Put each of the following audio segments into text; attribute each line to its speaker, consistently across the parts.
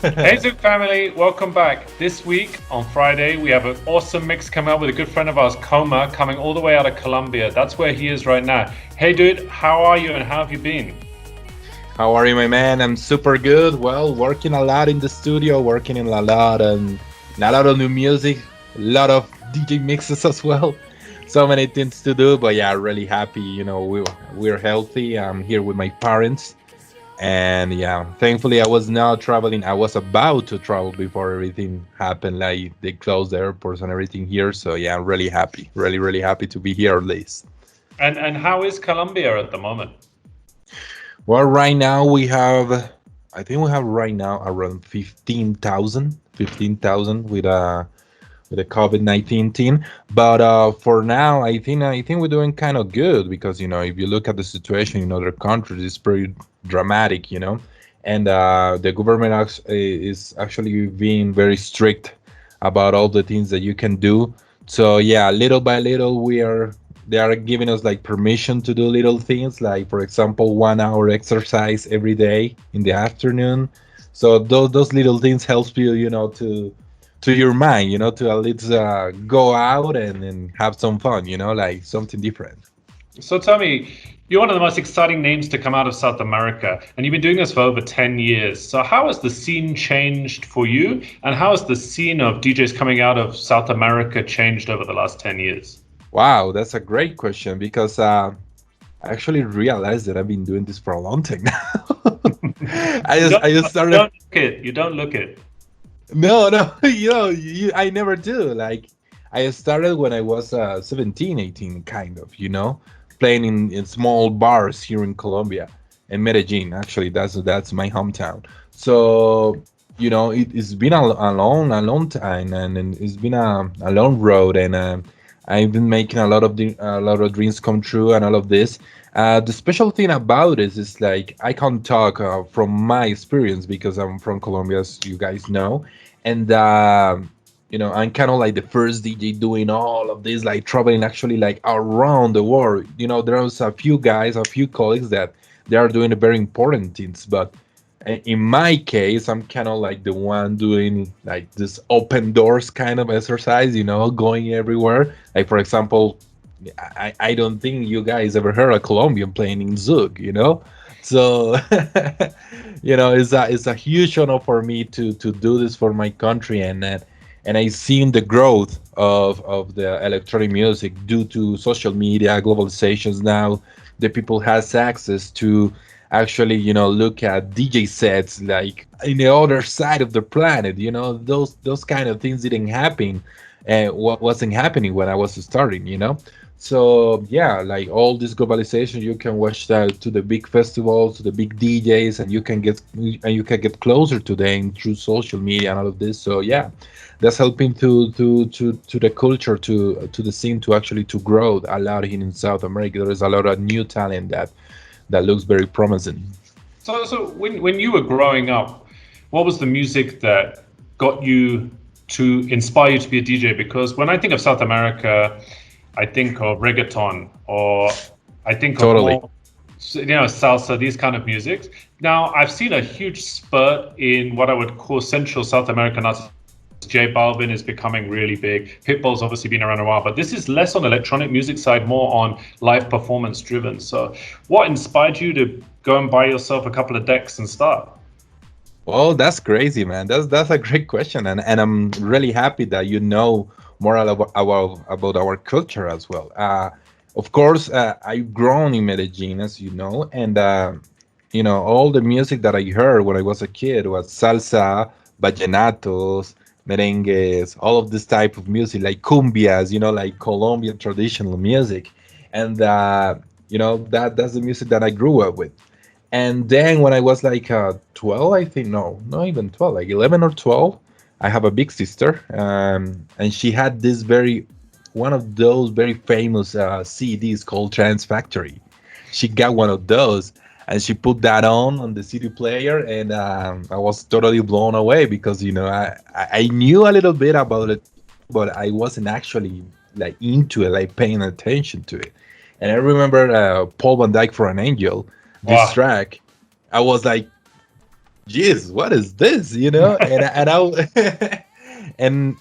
Speaker 1: Hey Zouk Family, welcome back. This week on Friday, we have an awesome mix coming up with a good friend of ours, Khomha, coming all the way out of Colombia. That's where he is right now. Hey dude, how are you and how have you been?
Speaker 2: How are you, my man? I'm super good. Well, working a lot in the studio, working in a lot of new music, a lot of DJ mixes as well. So many things to do, but yeah, really happy. We're healthy. I'm here with my parents, and yeah, thankfully I was now traveling. I was about to travel before everything happened, like they closed the airports and everything here. So yeah, I'm really happy, really happy to be here at least.
Speaker 1: And how is Colombia at the moment?
Speaker 2: Well, right now I think we have right now around 15,000 with a COVID-19 thing. But for now, I think we're doing kind of good because if you look at the situation in other countries, it's pretty dramatic, and the government is actually being very strict about all the things that you can do. So yeah, little by little, they are giving us like permission to do little things, like for example, 1 hour exercise every day in the afternoon. So those little things helps you, to your mind, to at least go out and have some fun, like something different.
Speaker 1: So tell me, you're one of the most exciting names to come out of South America, and you've been doing this for over 10 years. So how has the scene changed for you, and how has the scene of DJs coming out of South America changed over the last 10 years?
Speaker 2: Wow, that's a great question because I actually realized that I've been doing this for a long time now.
Speaker 1: You don't,
Speaker 2: I just
Speaker 1: you
Speaker 2: started.
Speaker 1: don't look it. You don't look it.
Speaker 2: No, no, I never do. Like, I started when I was 17, 18, kind of, playing in small bars here in Colombia, in Medellin. Actually, that's my hometown. So, it's been a long time, and it's been a long road, and I've been making a lot of dreams come true, and all of this. The special thing about it is like I can't talk from my experience because I'm from Colombia, as you guys know, and I'm kind of like the first DJ doing all of this, like traveling actually like around the world. There's a few guys, a few colleagues that they are doing very important things, but in my case, I'm kind of like the one doing like this open doors kind of exercise, going everywhere. Like for example, I don't think you guys ever heard a Colombian playing in Zouk, So, it's a huge honor for me to do this for my country, and I seen the growth of the electronic music due to social media, globalizations now. The people has access to actually, look at DJ sets like in the other side of the planet. Those kind of things didn't happen, and what wasn't happening when I was starting. So yeah, like all this globalization, you can watch that to the big festivals, to the big DJs, and you can get closer to them through social media and all of this. So yeah, that's helping to the culture, to the scene, to actually to grow a lot here in South America. There is a lot of new talent that looks very promising.
Speaker 1: So when you were growing up, what was the music that got you to inspire you to be a DJ? Because when I think of South America, I think of reggaeton, or I think of
Speaker 2: Totally.
Speaker 1: more, salsa, these kind of musics. Now, I've seen a huge spurt in what I would call Central South American artists. J Balvin is becoming really big. Pitbull's obviously been around a while, but this is less on electronic music side, more on live performance driven. So, what inspired you to go and buy yourself a couple of decks and start?
Speaker 2: Oh, that's crazy, man. That's a great question, and I'm really happy that you know more about our culture as well. Of course, I've grown in Medellin, as you know, and all the music that I heard when I was a kid was salsa, vallenatos, merengues, all of this type of music, like cumbias, like Colombian traditional music, and that's the music that I grew up with. And then when I was like 12, I think, no, not even 12, like 11 or 12, I have a big sister, and she had one of those very famous CDs called Trance Factory. She got one of those, and she put that on the CD player, and I was totally blown away because, I knew a little bit about it, but I wasn't actually like into it, like paying attention to it. And I remember Paul Van Dyke for an Angel, this
Speaker 1: Wow.
Speaker 2: track. I was like Jeez, what is this? I and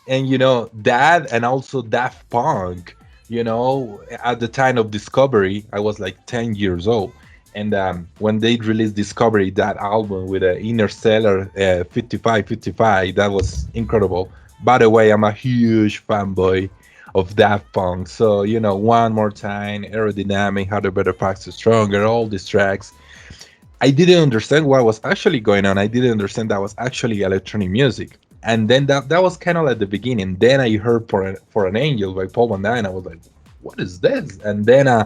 Speaker 2: that, and also Daft Punk. At the time of Discovery, I was like 10 years old, and when they released Discovery, that album with Interstellar 5555, that was incredible. By the way, I'm a huge fanboy of Daft Punk. So one more time, aerodynamic, harder, better, faster, stronger, all these tracks. I didn't understand what was actually going on. I didn't understand that was actually electronic music. And then that was kind of at the beginning. Then I heard for an Angel by Paul Van Dyne. I was like, what is this? And then I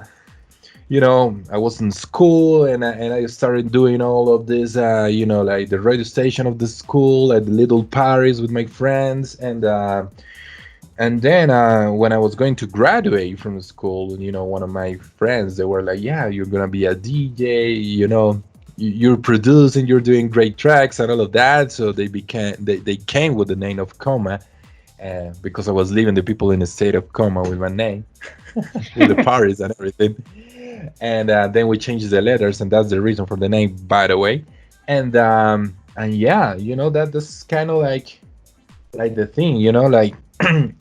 Speaker 2: was in school, and I started doing all of this, like the radio station of the school at the little parties with my friends, and then when I was going to graduate from school, one of my friends, they were like, "Yeah, you're gonna be a DJ. You're producing, you're doing great tracks and all of that." So they came with the name of Coma, because I was leaving the people in a state of coma with my name, with the parties and everything. And then we changed the letters, and that's the reason for the name, by the way. And yeah, that's kind of like the thing, like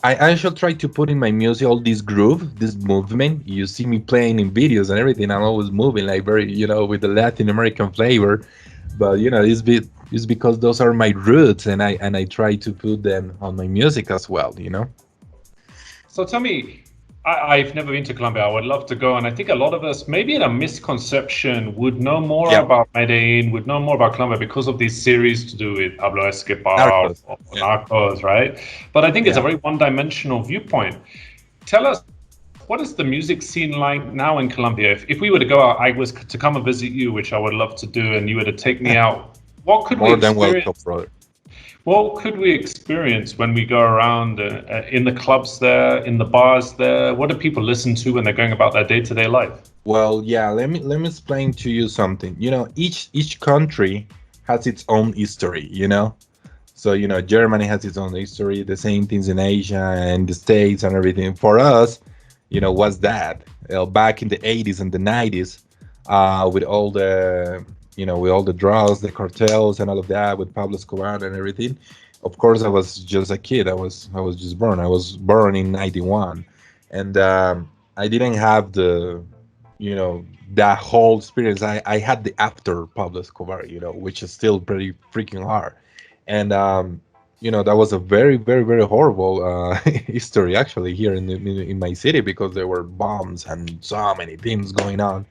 Speaker 2: I should try to put in my music all this groove, this movement. You see me playing in videos and everything. I'm always moving like very, with the Latin American flavor. But it's because those are my roots, and I try to put them on my music as well.
Speaker 1: So tell me, I've never been to Colombia. I would love to go, and I think a lot of us, maybe in a misconception, would know more
Speaker 2: Yeah,
Speaker 1: about Medellin, would know more about Colombia because of these series to do with Pablo Escobar
Speaker 2: Narcos.
Speaker 1: or
Speaker 2: Yeah,
Speaker 1: Narcos, right? But I think it's a
Speaker 2: yeah.
Speaker 1: very one-dimensional viewpoint. Tell us, what is the music scene like now in Colombia? If we were to go out, I was to come and visit you, which I would love to do, and you were to take me out, what could we
Speaker 2: More than welcome,
Speaker 1: experience?
Speaker 2: brother.
Speaker 1: What could we experience when we go around in the clubs there, in the bars there? What do people listen to when they're going about their day-to-day life?
Speaker 2: Well, yeah, let me explain to you something. Each country has its own history. So, Germany has its own history, the same things in Asia and the States and everything. For us, what's that? Back in the 80s and the 90s, with all the drugs, the cartels and all of that, with Pablo Escobar and everything. Of course, I was just a kid. I was just born. I was born in 91. And I didn't have that whole experience. I had the after Pablo Escobar, which is still pretty freaking hard. And that was a very, very, very horrible history actually here in my city, because there were bombs and so many things going on.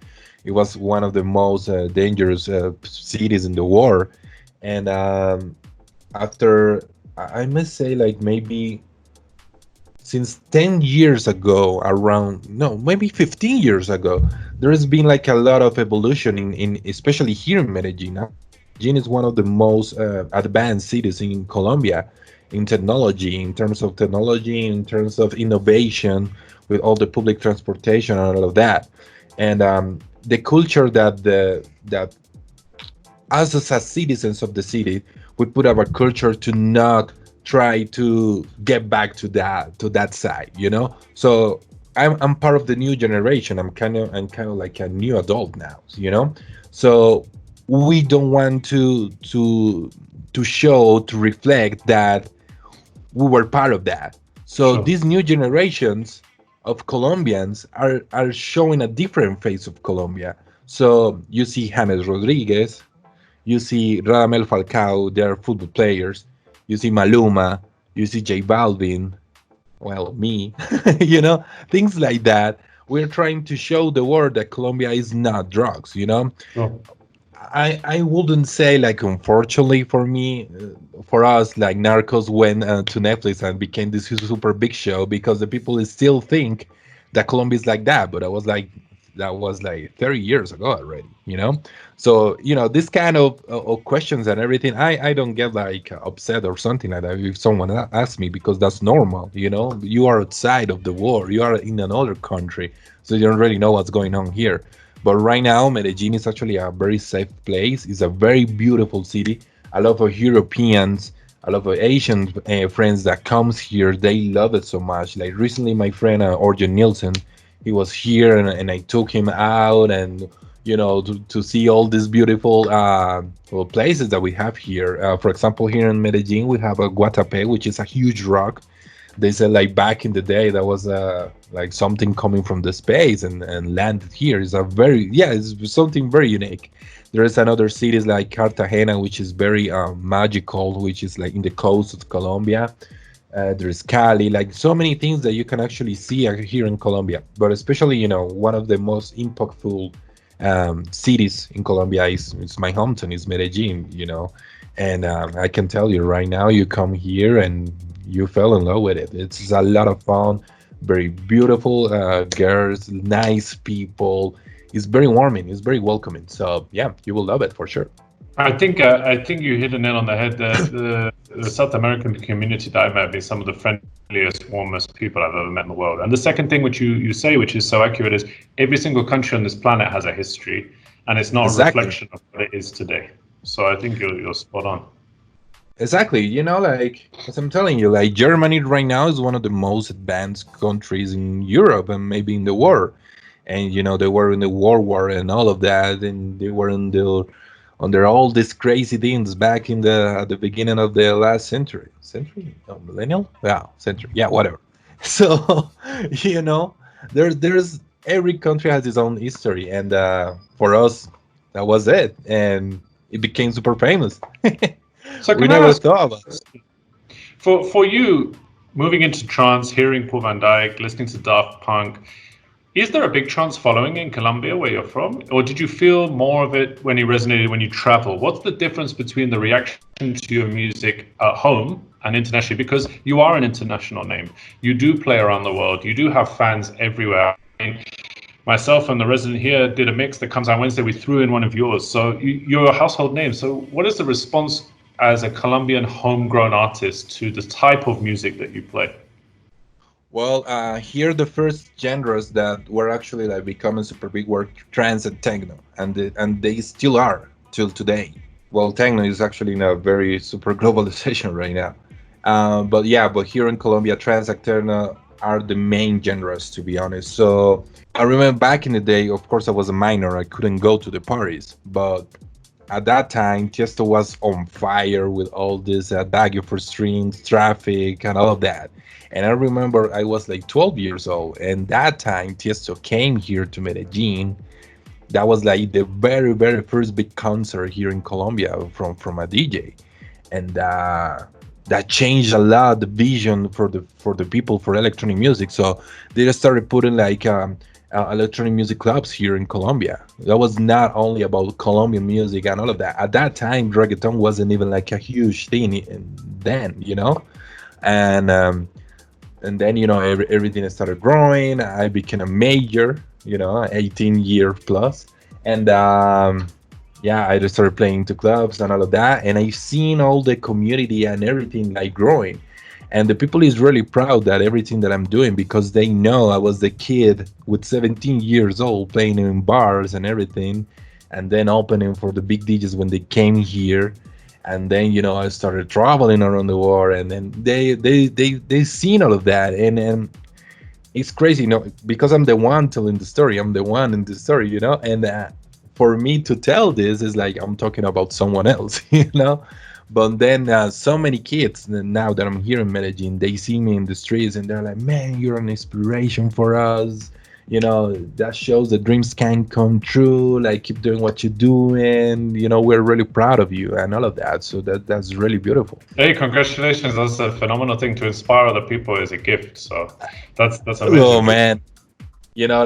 Speaker 2: It was one of the most dangerous cities in the war. And after, I must say, like maybe since 10 years ago, around, no, maybe 15 years ago, there has been like a lot of evolution in especially here in Medellin. Medellin is one of the most advanced cities in Colombia in technology, in terms of technology, in terms of innovation, with all the public transportation and all of that. And the culture that us as citizens of the city, we put our culture to not try to get back to that side. So I'm part of the new generation. I'm kind of like a new adult now. So we don't want to show, to reflect that we were part of that. So
Speaker 1: Sure.
Speaker 2: these new generations of Colombians are showing a different face of Colombia. So you see James Rodriguez, you see Radamel Falcao, they are football players. You see Maluma, you see J Balvin, well, me, things like that. We're trying to show the world that Colombia is not drugs.
Speaker 1: Sure.
Speaker 2: I wouldn't say, like, unfortunately for me, for us, like Narcos went to Netflix and became this super big show, because the people still think that Colombia is like that. But that was like 30 years ago already. So this kind of questions and everything, I don't get like upset or something like that if someone asks me, because that's normal. You are outside of the war, you are in another country, so you don't really know what's going on here. But right now, Medellin is actually a very safe place. It's a very beautiful city. A lot of Europeans, a lot of Asian friends that comes here, they love it so much. Like recently, my friend Orjan Nielsen, he was here, and I took him out, and to see all these beautiful well, places that we have here. For example, here in Medellin, we have a Guatapé, which is a huge rock. They said like back in the day that was like something coming from the space and landed here. It's a very it's something very unique. There is another cities like Cartagena, which is very magical, which is like in the coast of Colombia. There's Cali, like so many things that you can actually see here in Colombia. But especially, one of the most impactful cities in Colombia is my hometown, is Medellin, and I can tell you right now, you come here and you fell in love with it. It's a lot of fun, very beautiful girls, nice people. It's very warming. It's very welcoming. So yeah, you will love it for sure.
Speaker 1: I think you hit the nail on the head. The South American community that I met is some of the friendliest, warmest people I've ever met in the world. And the second thing which you say, which is so accurate, is every single country on this planet has a history, and it's not
Speaker 2: Exactly.
Speaker 1: a reflection of what it is today. So I think you're spot on.
Speaker 2: Exactly. Like as I'm telling you, like Germany right now is one of the most advanced countries in Europe and maybe in the world. And they were in the World War and all of that, and they were under all these crazy things back in the at the beginning of the last century, no, millennial, yeah, century, yeah, whatever. So you know, there's every country has its own history, and for us, that was it, and it became super famous.
Speaker 1: So
Speaker 2: We
Speaker 1: can I
Speaker 2: never
Speaker 1: ask,
Speaker 2: thought about it.
Speaker 1: for you, moving into trance, hearing Paul van Dyk, listening to Daft Punk, is there a big trance following in Colombia where you're from? Or did you feel more of it when it resonated when you travel? What's the difference between the reaction to your music at home and internationally? Because you are an international name. You do play around the world. You do have fans everywhere. I mean, myself and the resident here did a mix that comes out Wednesday. We threw in one of yours. So you're a household name. So what is the response as a Colombian homegrown artist to the type of music that you play?
Speaker 2: Well, here the first genres that were actually like becoming super big were trance and techno, and they still are till today. Well, techno is actually in a very super globalization right now. But yeah, but here in Colombia, trance and techno are the main genres, to be honest. So I remember back in the day, of course, I was a minor, I couldn't go to the parties, but at that time, Tiesto was on fire with all this Baguio for Strings, traffic, and all of that. And I remember I was like 12 years old, and that time Tiesto came here to Medellin. That was like the very, very first big concert here in Colombia from a DJ, and that changed a lot the vision for the people for electronic music. So they just started putting like electronic music clubs here in Colombia. That was not only about Colombian music and all of that. At that time, reggaeton wasn't even like a huge thing then, and then everything started growing. I became a major, 18-year plus, and yeah, I just started playing to clubs and all of that, and I've seen all the community and everything like growing, and the people is really proud that everything that I'm doing, because they know I was the kid with 17 years old playing in bars and everything, and then opening for the big DJs when they came here. And then I started traveling around the world, and then they seen all of that, and it's crazy, because I'm the one telling the story. I'm the one in the story, and for me to tell this is like I'm talking about someone else, But then so many kids now that I'm here in Medellin, they see me in the streets and they're like, "Man, you're an inspiration for us. That shows that dreams can come true. Like, keep doing what you're doing. We're really proud of you," and all of that. So that's really beautiful.
Speaker 1: Hey, congratulations! That's a phenomenal thing. To inspire other people is a gift. So that's
Speaker 2: Oh
Speaker 1: amazing.
Speaker 2: man,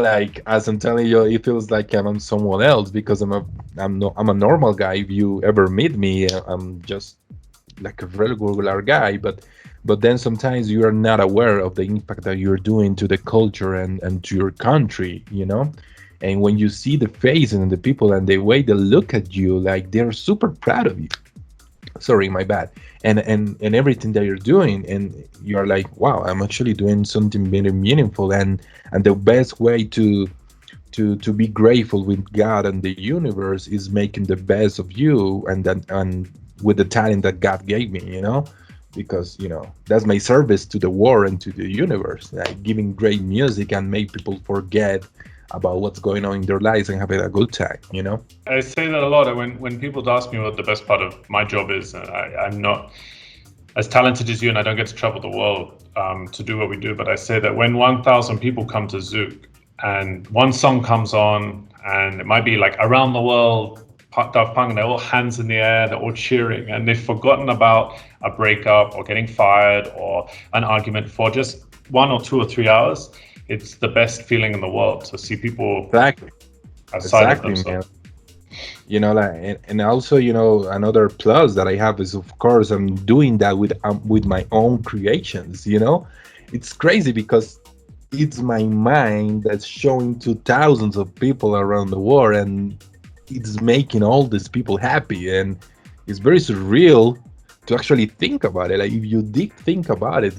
Speaker 2: like as I'm telling you, it feels like I'm someone else, because I'm a normal guy. If you ever meet me, I'm just like a regular guy, but then sometimes you are not aware of the impact that you're doing to the culture and to your country, and when you see the faces and the people and the way they look at you, like they're super proud of you. Sorry, my bad. And everything that you're doing, and you're like, wow, I'm actually doing something very meaningful, and the best way to be grateful with God and the universe is making the best of you, and with the talent that God gave me, because that's my service to the world and to the universe, like giving great music and make people forget about what's going on in their lives and having a good time, you know?
Speaker 1: I say that a lot. When people ask me what the best part of my job is, I'm not as talented as you, and I don't get to travel the world to do what we do. But I say that when 1,000 people come to Zouk and one song comes on, and it might be like Around the World, Daft Punk, and they're all hands in the air, they're all cheering, and they've forgotten about a breakup or getting fired or an argument for just 1 or 2 or 3 hours. It's the best feeling in the world to see people outside of themselves.
Speaker 2: Man. You know, like, and also, you know, another plus that I have is, of course, I'm doing that with my own creations. You know, it's crazy because it's my mind that's showing to thousands of people around the world, and it's making all these people happy, and it's very surreal to actually think about it. Like, if you think about it,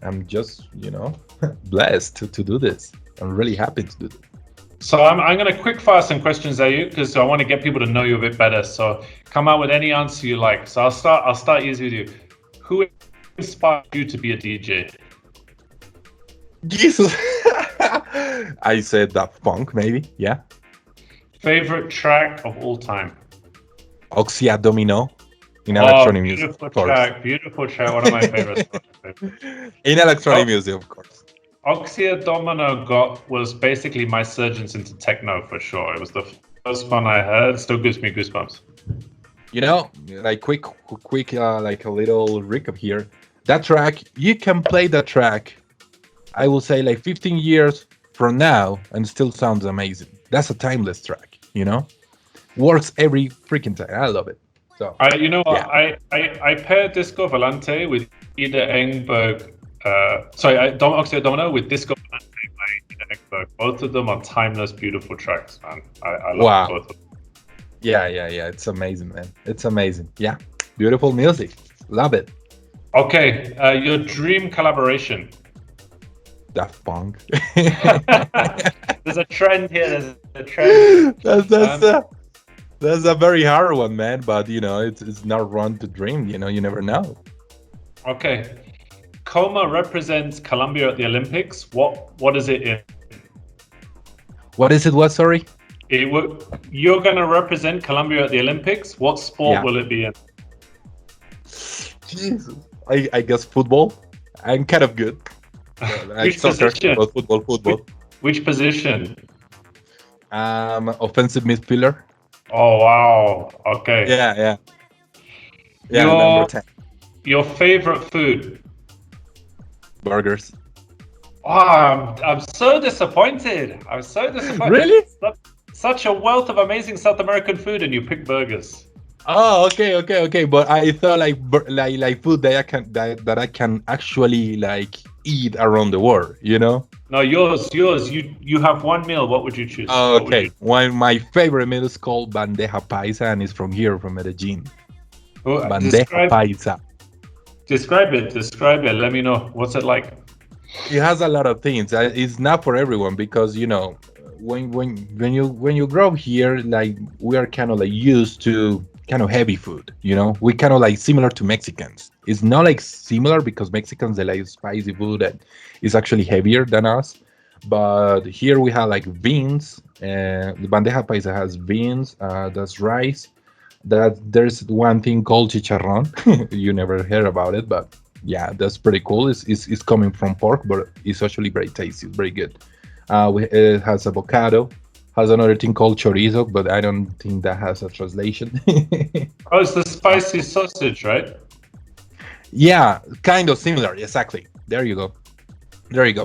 Speaker 2: I'm just, you know, blessed to do this. I'm really happy to do this.
Speaker 1: So I'm going to quick fire some questions at you because I want to get people to know you a bit better. So come out with any answer you like. So I'll start easy with you. Who inspired you to be a DJ?
Speaker 2: Jesus. I said Daft Punk, maybe. Yeah.
Speaker 1: Favorite track of all time?
Speaker 2: Oxia Domino in electronic music.
Speaker 1: Beautiful track. One of my favorites.
Speaker 2: In electronic music, of course.
Speaker 1: Oxia Domino was basically my surgeons into techno for sure. It was the first one I heard. Still gives me goosebumps.
Speaker 2: You know, like quick, like a little recap here. That track, you can play that track, I will say, like 15 years from now, and it still sounds amazing. That's a timeless track, you know? Works every freaking time. I love it. So
Speaker 1: I paired Disco Volante with Ida Engberg. Oxia Domino with Disco Volante by Ida Engberg. Both of them are timeless, beautiful tracks, man. I love both of them.
Speaker 2: Yeah. It's amazing, man. It's amazing. Yeah. Beautiful music. Love it.
Speaker 1: Okay. Your dream collaboration?
Speaker 2: Daft Punk.
Speaker 1: There's a trend here. There's a trend.
Speaker 2: That's a very hard one, man. But, you know, it's not wrong to dream. You know, you never know.
Speaker 1: Okay. Coma represents Colombia at the Olympics. What is it in?
Speaker 2: What is it? What? Sorry.
Speaker 1: You're going to represent Colombia at the Olympics. What sport will it be in?
Speaker 2: Jesus. I guess football. I'm kind of good.
Speaker 1: Which position?
Speaker 2: Football.
Speaker 1: Which position?
Speaker 2: Offensive midfielder.
Speaker 1: Oh wow. Okay.
Speaker 2: Yeah. Number 10.
Speaker 1: Your favorite food?
Speaker 2: Burgers.
Speaker 1: Oh, I'm so disappointed.
Speaker 2: Really?
Speaker 1: Such a wealth of amazing South American food, and you pick burgers.
Speaker 2: Oh, okay. But I thought like food that I can actually like eat around the world. You know?
Speaker 1: No, yours. You have one meal. What would you choose?
Speaker 2: Oh, okay. My favorite meal is called bandeja paisa, and it's from here, from Medellin. Bandeja paisa.
Speaker 1: Describe it. Let me know. What's it like?
Speaker 2: It has a lot of things. It's not for everyone because, you know, when you grow here, like, we are kind of like used to kind of heavy food. You know, we kind of like similar to Mexicans. It's not like similar because Mexicans, they like spicy food that is actually heavier than us. But here we have like beans. The bandeja paisa has beans. That's rice. That there's one thing called chicharrón. You never heard about it, but yeah, that's pretty cool. It's coming from pork, but it's actually very tasty. It's very good. It has avocado. Has another thing called chorizo, but I don't think that has a translation.
Speaker 1: Oh, it's the spicy sausage, right?
Speaker 2: Yeah, kind of similar. Exactly. There you go.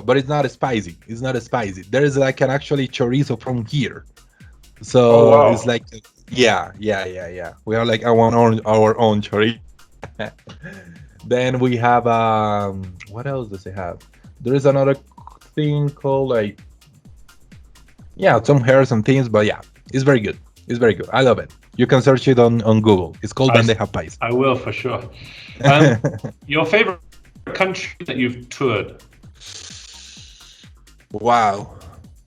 Speaker 2: But it's not spicy. There is like an actually chorizo from here. So It's like, yeah. We have like our own chorizo. Then we have what else does it have? There is another thing called like, some hairs and things, but yeah, it's very good. I love it. You can search it on Google. It's called bandeja paisa.
Speaker 1: I will for sure. Your favorite country that you've toured?
Speaker 2: Wow,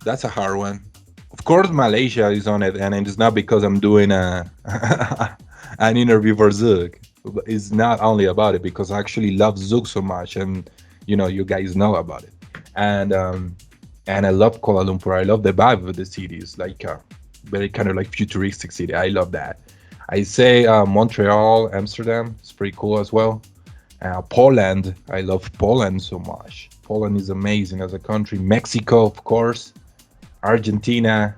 Speaker 2: that's a hard one. Of course, Malaysia is on it, and it's not because I'm doing an interview for Zouk. It's not only about it because I actually love Zouk so much, and you know, you guys know about it. And And I love Kuala Lumpur. I love the vibe of the city. It's like a very kind of like futuristic city. I love that. I say Montreal, Amsterdam. It's pretty cool as well. Poland. I love Poland so much. Poland is amazing as a country. Mexico, of course. Argentina.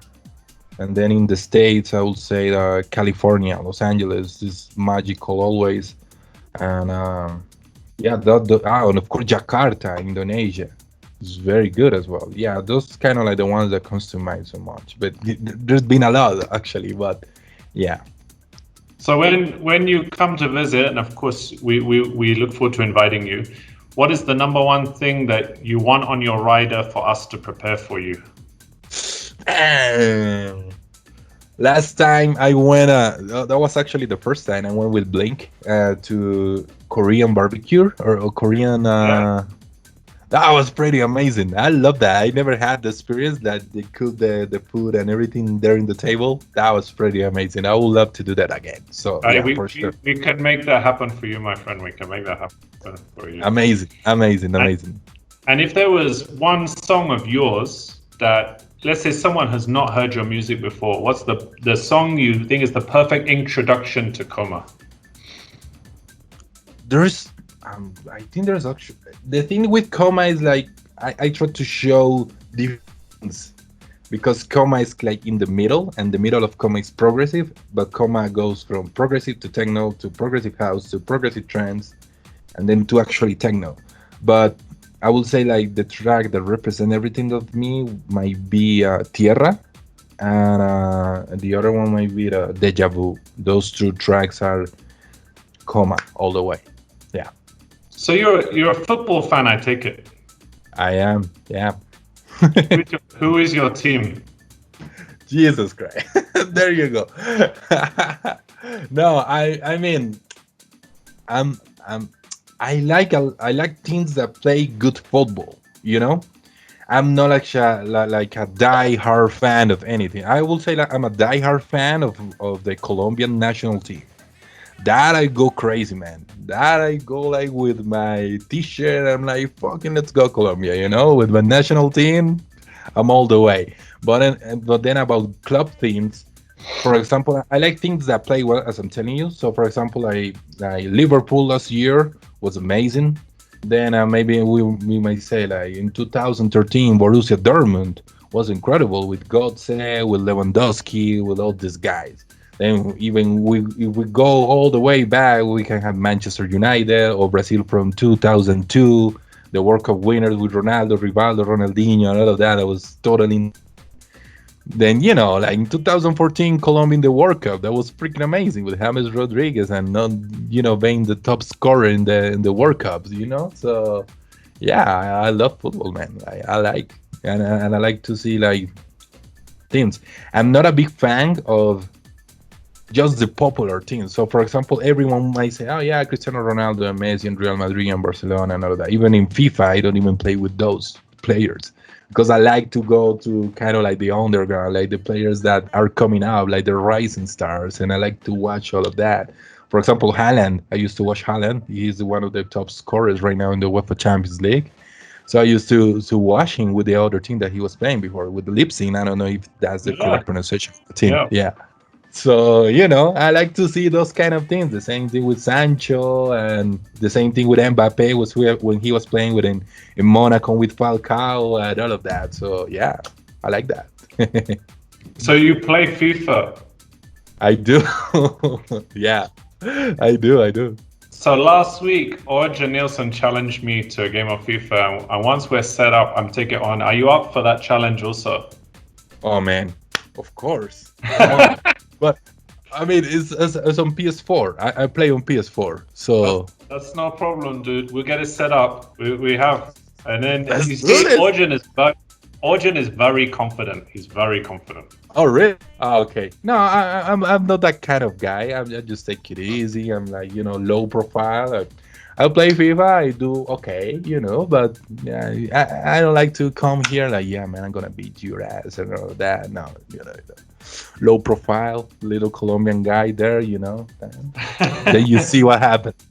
Speaker 2: And then in the States, I would say California, Los Angeles is magical always. And yeah, and of course Jakarta, Indonesia is very good as well. Yeah, those kind of like the ones that comes to mind so much. But there's been a lot actually, but yeah.
Speaker 1: So when you come to visit, and of course we look forward to inviting you, what is the number one thing that you want on your rider for us to prepare for you?
Speaker 2: Last time I went, that was actually the first time I went with Blink to Korean barbecue or Korean. That was pretty amazing. I love that. I never had the experience that they cook the food and everything there in the table. That was pretty amazing. I would love to do that again. So yeah, for sure.
Speaker 1: We can make that happen for you, my friend. We can make that happen for you.
Speaker 2: Amazing, amazing, amazing.
Speaker 1: And if there was one song of yours that, let's say someone has not heard your music before, what's the song you think is the perfect introduction to Khomha?
Speaker 2: There's I think there's actually the thing with Khomha is like I try to show difference because Khomha is like in the middle, and the middle of Khomha is progressive, but Khomha goes from progressive to techno to progressive house to progressive trance, and then to actually techno. But I would say like the track that represent everything of me might be Tierra, and the other one might be Deja Vu. Those two tracks are Khomha all the way. Yeah.
Speaker 1: So you're a football fan, I take it.
Speaker 2: I am. Yeah.
Speaker 1: Who is your team?
Speaker 2: Jesus Christ. There you go. No, I mean, I like teams that play good football. You know, I'm not like a die-hard fan of anything. I will say that I'm a die-hard fan of the Colombian national team. That I go crazy, man. That I go like with my T-shirt. I'm like, fucking, let's go Colombia. You know, with my national team, I'm all the way. But then about club teams, for example, I like things that play well, as I'm telling you. So, for example, I Liverpool last year was amazing. Then maybe we might say like in 2013, Borussia Dortmund was incredible with Götze, with Lewandowski, with all these guys. Then even if we go all the way back, we can have Manchester United or Brazil from 2002, the World Cup winners with Ronaldo, Rivaldo, Ronaldinho, and all of that. That was totally. Then, you know, like in 2014, Colombia in the World Cup, that was freaking amazing with James Rodriguez and not, you know, being the top scorer in the World Cups, you know. So yeah, I love football, man. I like and I like to see like teams. I'm not a big fan of just the popular teams. So, for example, everyone might say, "Oh yeah, Cristiano Ronaldo and Messi and Real Madrid and Barcelona and all that." Even in FIFA, I don't even play with those players because I like to go to kind of like the underground, like the players that are coming up, like the rising stars, and I like to watch all of that. For example, Haaland. I used to watch Haaland. He's one of the top scorers right now in the UEFA Champions League. So I used to watch him with the other team that he was playing before, with the Leipzig. I don't know if that's the correct pronunciation of the team. Yeah. So, you know, I like to see those kind of things. The same thing with Sancho and the same thing with Mbappe when he was playing in Monaco with Falcao and all of that. So, yeah, I like that.
Speaker 1: So you play FIFA?
Speaker 2: I do. Yeah, I do.
Speaker 1: So last week, Orja Nielsen challenged me to a game of FIFA. And once we're set up, I'm taking it on. Are you up for that challenge also?
Speaker 2: Oh, man. Of course. But I mean, it's on PS4. I play on PS4, so
Speaker 1: that's no problem, dude. We'll get it set up. We have, and then
Speaker 2: Let's
Speaker 1: you
Speaker 2: do
Speaker 1: see,
Speaker 2: this.
Speaker 1: Orjan is very confident. He's very confident.
Speaker 2: Oh, really? Oh, okay. No, I'm not that kind of guy. I just take it easy. I'm like, you know, low profile. I play FIFA. I do okay, you know, but yeah, I don't like to come here like, yeah, man, I'm gonna beat your ass and all that. No, you know, low profile, little Colombian guy there, you know. Then you see what happens.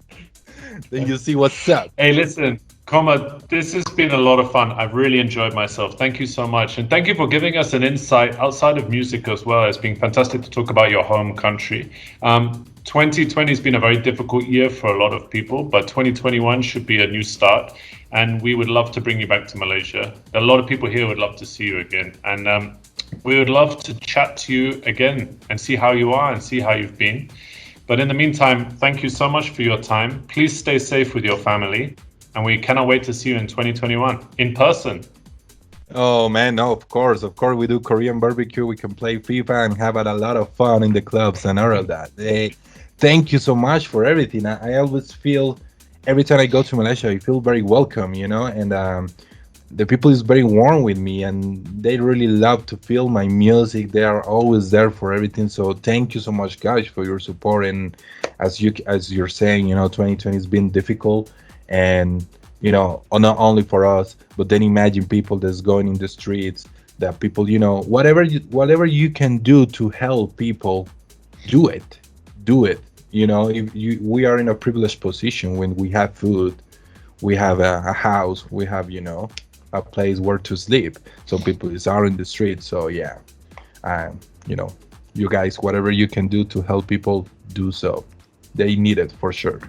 Speaker 2: Then you see what's up.
Speaker 1: Hey, listen, Khomha, this has been a lot of fun. I've really enjoyed myself. Thank you so much. And thank you for giving us an insight outside of music as well. It's been fantastic to talk about your home country. 2020 has been a very difficult year for a lot of people, but 2021 should be a new start. And we would love to bring you back to Malaysia. A lot of people here would love to see you again. And we would love to chat to you again and see how you are and see how you've been. But in the meantime, thank you so much for your time. Please stay safe with your family. And we cannot wait to see you in 2021 in person.
Speaker 2: Oh man, no, of course we do Korean barbecue. We can play FIFA and have a lot of fun in the clubs and all of that. Hey, thank you so much for everything. I always feel every time I go to Malaysia, I feel very welcome, you know, and the people is very warm with me and they really love to feel my music. They are always there for everything. So thank you so much, guys, for your support. And as you're saying, you know, 2020 has been difficult. And you know, not only for us, but then imagine people that's going in the streets, that people, you know, whatever you can do to help people, do it. You know, if we are in a privileged position when we have food, we have a house, we have, you know, a place where to sleep. Some people are in the street. So yeah, you know, you guys, whatever you can do to help people, do so. They need it for sure.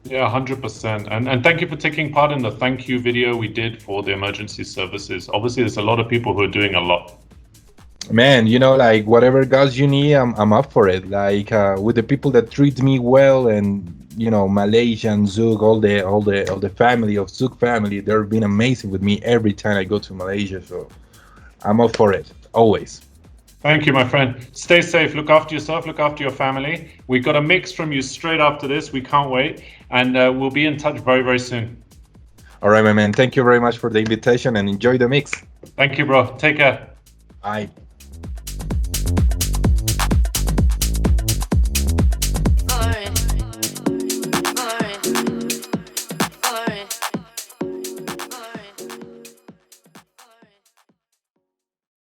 Speaker 1: Yeah, 100%. And thank you for taking part in the thank you video we did for the emergency services. Obviously, there's a lot of people who are doing a lot.
Speaker 2: Man, you know, like whatever guys you need, I'm up for it. Like with the people that treat me well, and you know, Malaysian Zouk, all the family of Zouk family, they've been amazing with me every time I go to Malaysia. So I'm up for it always.
Speaker 1: Thank you, my friend. Stay safe. Look after yourself. Look after your family. We got a mix from you straight after this. We can't wait. And we'll be in touch very, very soon.
Speaker 2: All right, my man. Thank you very much for the invitation and enjoy the mix.
Speaker 1: Thank you, bro. Take care.
Speaker 2: Bye.